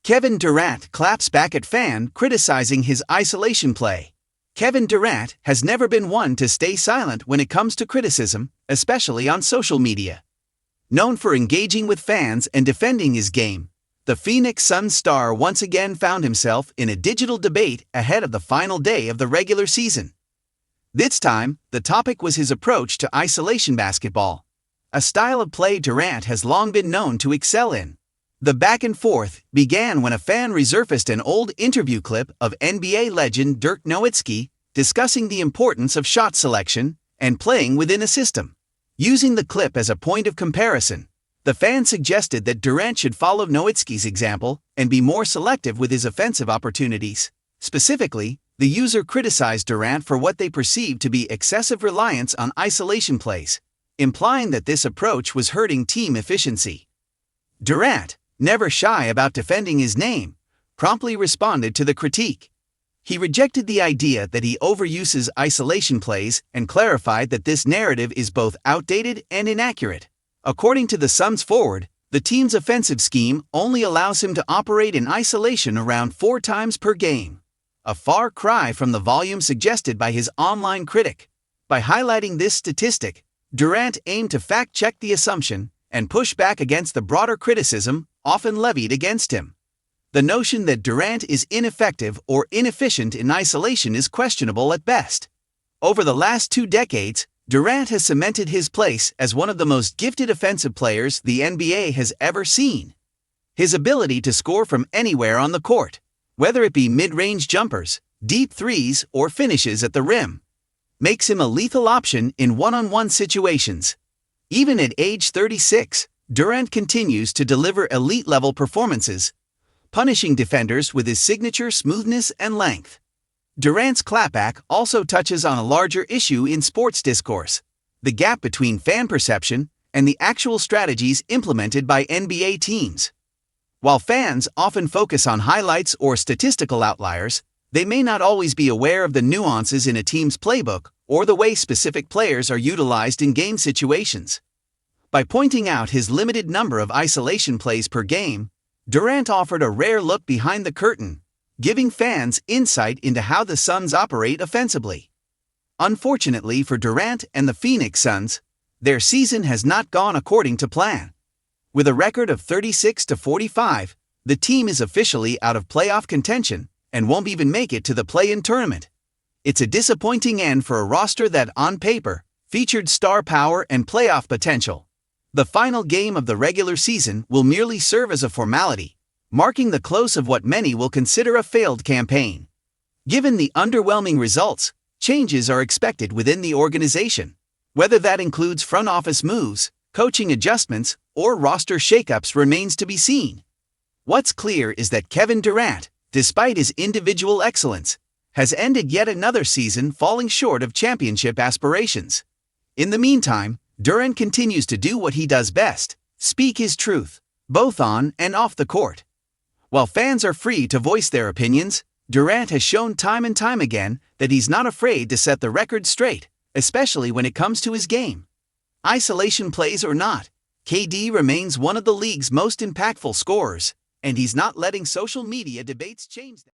Kevin Durant claps back at fan criticizing his isolation play. Kevin Durant has never been one to stay silent when it comes to criticism, especially on social media. Known for engaging with fans and defending his game, the Phoenix Suns star once again found himself in a digital debate ahead of the final day of the regular season. This time, the topic was his approach to isolation basketball, a style of play Durant has long been known to excel in. The back and forth began when a fan resurfaced an old interview clip of NBA legend Dirk Nowitzki discussing the importance of shot selection and playing within a system. Using the clip as a point of comparison, the fan suggested that Durant should follow Nowitzki's example and be more selective with his offensive opportunities. Specifically, the user criticized Durant for what they perceived to be excessive reliance on isolation plays, implying that this approach was hurting team efficiency. Durant, never shy about defending his name, promptly responded to the critique. He rejected the idea that he overuses isolation plays and clarified that this narrative is both outdated and inaccurate. According to the Suns forward, the team's offensive scheme only allows him to operate in isolation around 4 times per game, a far cry from the volume suggested by his online critic. By highlighting this statistic, Durant aimed to fact-check the assumption and push back against the broader criticism often levied against him. The notion that Durant is ineffective or inefficient in isolation is questionable at best. Over the last 2 decades, Durant has cemented his place as one of the most gifted offensive players the NBA has ever seen. His ability to score from anywhere on the court, whether it be mid-range jumpers, deep threes, or finishes at the rim, makes him a lethal option in one-on-one situations. Even at age 36, Durant continues to deliver elite-level performances, punishing defenders with his signature smoothness and length. Durant's clapback also touches on a larger issue in sports discourse: the gap between fan perception and the actual strategies implemented by NBA teams. While fans often focus on highlights or statistical outliers, they may not always be aware of the nuances in a team's playbook or the way specific players are utilized in game situations. By pointing out his limited number of isolation plays per game, Durant offered a rare look behind the curtain, giving fans insight into how the Suns operate offensively. Unfortunately for Durant and the Phoenix Suns, their season has not gone according to plan. With a record of 36-45, the team is officially out of playoff contention and won't even make it to the play-in tournament. It's a disappointing end for a roster that, on paper, featured star power and playoff potential. The final game of the regular season will merely serve as a formality, marking the close of what many will consider a failed campaign. Given the underwhelming results, changes are expected within the organization, whether that includes front office moves, coaching adjustments, or roster shakeups remains to be seen. What's clear is that Kevin Durant, despite his individual excellence, has ended yet another season falling short of championship aspirations. In the meantime, Durant continues to do what he does best: speak his truth, both on and off the court. While fans are free to voice their opinions, Durant has shown time and time again that he's not afraid to set the record straight, especially when it comes to his game. Isolation plays or not, KD remains one of the league's most impactful scorers, and he's not letting social media debates change that.